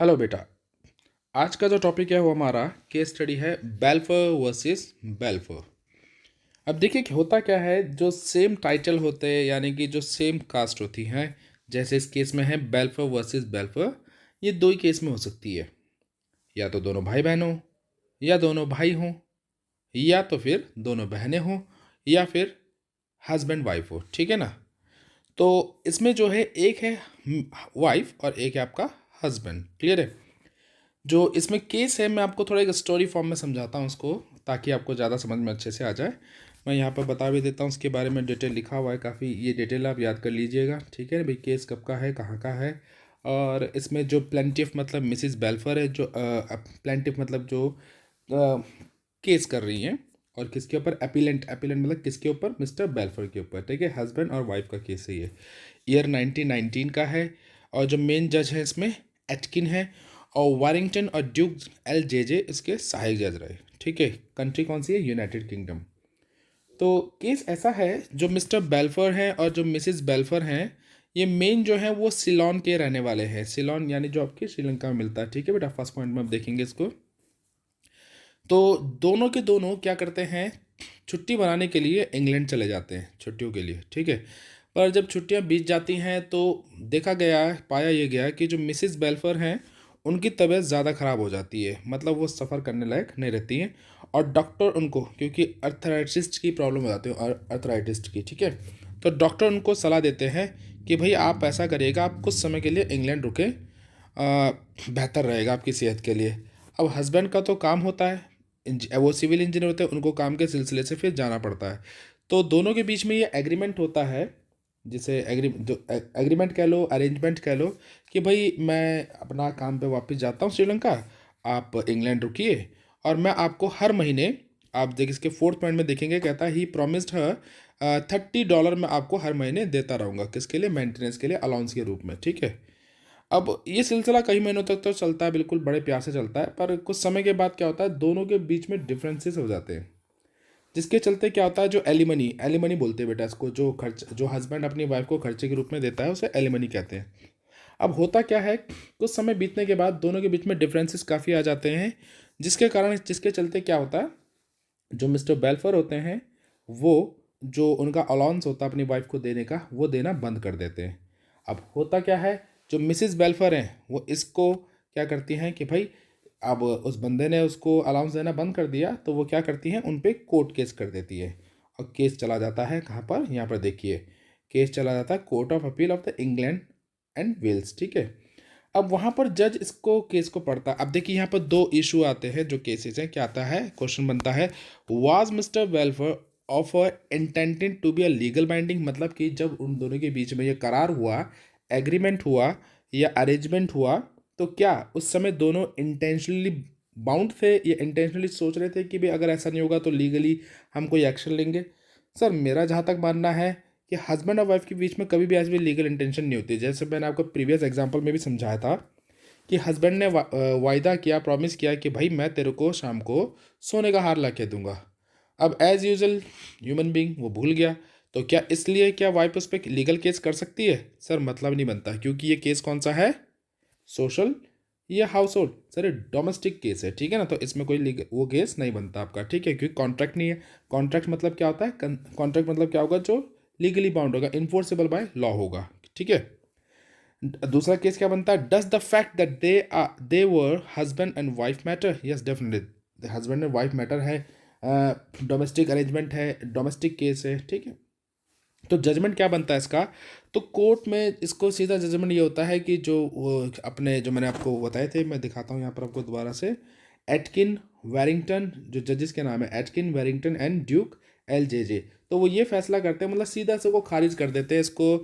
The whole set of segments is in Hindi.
हेलो बेटा। आज का जो टॉपिक है वो हमारा केस स्टडी है बेल्फोर वर्सेस बेल्फोर। अब देखिए कि होता क्या है, जो सेम टाइटल होते हैं यानी कि जो सेम कास्ट होती हैं, जैसे इस केस में है बेल्फोर वर्सेस बेल्फोर। ये दो ही केस में हो सकती है, या तो दोनों भाई बहन हो, या दोनों भाई हों, या तो फिर दोनों बहनें हों, या फिर हस्बैंड वाइफ हो। ठीक है ना। तो इसमें जो है एक है वाइफ और एक है आपका हस्बैंड। क्लियर है। जो इसमें केस है मैं आपको थोड़ा एक स्टोरी फॉर्म में समझाता हूँ उसको, ताकि आपको ज़्यादा समझ में अच्छे से आ जाए। मैं यहाँ पर बता भी देता हूँ, उसके बारे में डिटेल लिखा हुआ है काफ़ी, ये डिटेल आप याद कर लीजिएगा। ठीक है भाई, केस कब का है, कहाँ का है। और इसमें जो प्लेंटिफ मतलब मिसिस बेल्फर है, जो प्लेंटिफ मतलब जो केस कर रही हैं, और किसके ऊपर, एपिलेंट, एपिलेंट मतलब किसके ऊपर, मिस्टर बेल्फर के ऊपर। ठीक है, हस्बैंड और वाइफ का केस है ये। ईयर 1919 का है, और जो मेन जज है इसमें एटकिन है, और वारिंगटन और ड्यूक एल जे जे इसके सहायक जज रहे। ठीक है, कंट्री कौन सी है, यूनाइटेड किंगडम। तो केस ऐसा है, जो मिस्टर बेल्फर हैं और जो मिसिस बेल्फर हैं, ये मेन जो है वो सिलोन के रहने वाले हैं। सिलोन यानी जो आपके श्रीलंका में मिलता है। ठीक है बेटा, फर्स्ट पॉइंट में आप देखेंगे इसको। तो दोनों के दोनों क्या करते हैं, छुट्टी मनाने के लिए इंग्लैंड चले जाते हैं छुट्टियों के लिए। ठीक है, पर जब छुट्टियां बीत जाती हैं तो देखा गया, पाया ये गया कि जो मिसिस बेल्फर हैं उनकी तबीयत ज़्यादा ख़राब हो जाती है, मतलब वो सफ़र करने लायक नहीं रहती हैं। और डॉक्टर उनको, क्योंकि अर्थराइटिस की प्रॉब्लम हो जाती है, और अर्थराइटिस की, ठीक है, तो डॉक्टर उनको सलाह देते हैं कि भाई आप ऐसा करिएगा, आप कुछ समय के लिए इंग्लैंड रुके, बेहतर रहेगा आपकी सेहत के लिए। अब हस्बैंड का तो काम होता है, वो सिविल इंजीनियर होते हैं, उनको काम के सिलसिले से फिर जाना पड़ता है। तो दोनों के बीच में ये एग्रीमेंट होता है, जिसे एग्रीमेंट कह लो, अरेंजमेंट कह लो, कि भाई मैं अपना काम पे वापस जाता हूँ श्रीलंका, आप इंग्लैंड रुकिए, और मैं आपको हर महीने, आप देख इसके फोर्थ पॉइंट में देखेंगे, कहता है ही प्रॉमिस्ड हर $30 मैं आपको हर महीने देता रहूँगा, किसके लिए, मेंटेनेंस के लिए, अलाउंस के रूप में। ठीक है। अब ये सिलसिला कई महीनों तक तो चलता है, बिल्कुल बड़े प्यार से चलता है, पर कुछ समय के बाद क्या होता है, दोनों के बीच में डिफरेंसेस हो जाते हैं, जिसके चलते क्या होता है, जो एलिमनी, एलिमनी बोलते हैं बेटा इसको, जो खर्च जो हस्बैंड अपनी वाइफ को खर्चे के रूप में देता है उसे एलिमनी कहते हैं। अब होता क्या है, कुछ समय बीतने के बाद दोनों के बीच में डिफरेंसेस काफ़ी आ जाते हैं, जिसके कारण, जिसके चलते क्या होता है, जो मिस्टर बेल्फर होते हैं, वो जो उनका अलाउंस होता है अपनी वाइफ को देने का, वो देना बंद कर देते हैं। अब होता क्या है, जो मिसिस बेल्फर हैं वो इसको क्या करती हैं कि भाई, अब उस बंदे ने उसको अलाउंस देना बंद कर दिया, तो वो क्या करती हैं, उन पे कोर्ट केस कर देती है। और केस चला जाता है कहाँ पर, यहाँ पर देखिए, केस चला जाता है Court of Appeal of the England and Wales. ठीक है। अब वहाँ पर जज इसको केस को पढ़ता है। अब देखिए यहाँ पर दो इशू आते हैं, जो केसेस हैं, क्या आता है, क्वेश्चन बनता है, was Mister Welfer offer intended to be a legal binding, मतलब कि जब उन दोनों के बीच में ये करार हुआ, एग्रीमेंट हुआ या अरेंजमेंट हुआ, तो क्या उस समय दोनों इंटेंशनली बाउंड थे, या इंटेंशनली सोच रहे थे कि भाई अगर ऐसा नहीं होगा तो लीगली हम कोई एक्शन लेंगे। सर मेरा जहाँ तक मानना है कि हस्बैंड और वाइफ के बीच में कभी भी ऐसी भी लीगल इंटेंशन नहीं होती। जैसे मैंने आपको प्रीवियस एग्जांपल में भी समझाया था कि हस्बैंड ने वायदा किया, प्रॉमिस किया कि भाई मैं तेरे को शाम को सोने का हार ला के दूंगा। अब एज यूजल ह्यूमन बीइंग वो भूल गया, तो क्या इसलिए क्या वाइफ उस पर लीगल केस कर सकती है? सर मतलब नहीं बनता, क्योंकि ये केस कौन सा है, सोशल या हाउस होल्ड, सर ये डोमेस्टिक केस है। ठीक है ना, तो इसमें कोई लीगल वो केस नहीं बनता आपका। ठीक है, क्योंकि कॉन्ट्रैक्ट नहीं है। कॉन्ट्रैक्ट मतलब क्या होता है, कॉन्ट्रैक्ट मतलब क्या होगा, जो लीगली बाउंड होगा, इन्फोर्सेबल बाय लॉ होगा। ठीक है। दूसरा केस क्या बनता है, does the fact that they were husband and wife matter, yes definitely husband and wife matter है, डोमेस्टिक अरेंजमेंट है, डोमेस्टिक केस है। ठीक है। तो जजमेंट क्या बनता है इसका, तो कोर्ट में इसको सीधा जजमेंट ये होता है कि जो वो अपने, जो मैंने आपको बताए थे, मैं दिखाता हूँ यहाँ पर आपको दोबारा से, एटकिन, वेरिंगटन, जो जजेस के नाम है Atkin, Warrington and Duke L J J, तो वो ये फैसला करते हैं, मतलब सीधा से वो खारिज कर देते हैं इसको,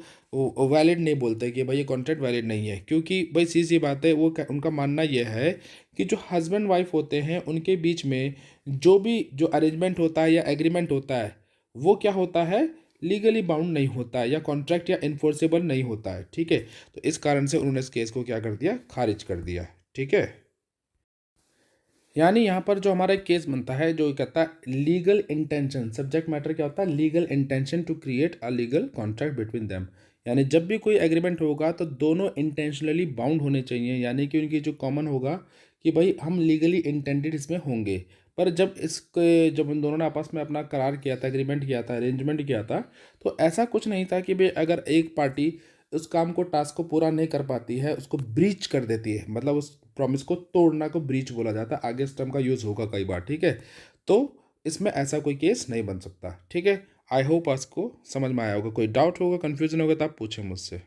वैलिड नहीं बोलते कि भाई ये कॉन्ट्रैक्ट वैलिड नहीं है, क्योंकि भाई सीधी सी बात है, उनका मानना ये है कि जो हस्बैंड वाइफ होते हैं उनके बीच में जो भी जो अरेंजमेंट होता है या एग्रीमेंट होता है, वो क्या होता है, लीगली बाउंड नहीं होता है, या कॉन्ट्रैक्ट या इन्फोर्सेबल नहीं होता है। ठीक है। तो इस कारण से उन्होंने इस केस को क्या कर दिया, खारिज कर दिया। ठीक है। यानी यहाँ पर जो हमारा एक केस बनता है, जो कहता है लीगल इंटेंशन, सब्जेक्ट मैटर क्या होता है, legal intention to create a legal contract between them, यानी जब भी कोई एग्रीमेंट होगा तो दोनों इंटेंशनली बाउंड होने चाहिए, यानी कि उनकी जो कॉमन होगा कि भाई हम लीगली इंटेंडेड इसमें होंगे। पर जब उन दोनों ने आपस में अपना करार किया था, एग्रीमेंट किया था, अरेंजमेंट किया था, तो ऐसा कुछ नहीं था कि भाई अगर एक पार्टी उस काम को, टास्क को पूरा नहीं कर पाती है, उसको ब्रीच कर देती है, मतलब उस प्रॉमिस को तोड़ना को ब्रीच बोला जाता है। आगे इस टर्म का यूज़ होगा कई बार, ठीक है। तो इसमें ऐसा कोई केस नहीं बन सकता, ठीक है। आई होप आपको समझ में आया होगा। कोई डाउट होगा, कन्फ्यूजन होगा तो आप पूछें मुझसे।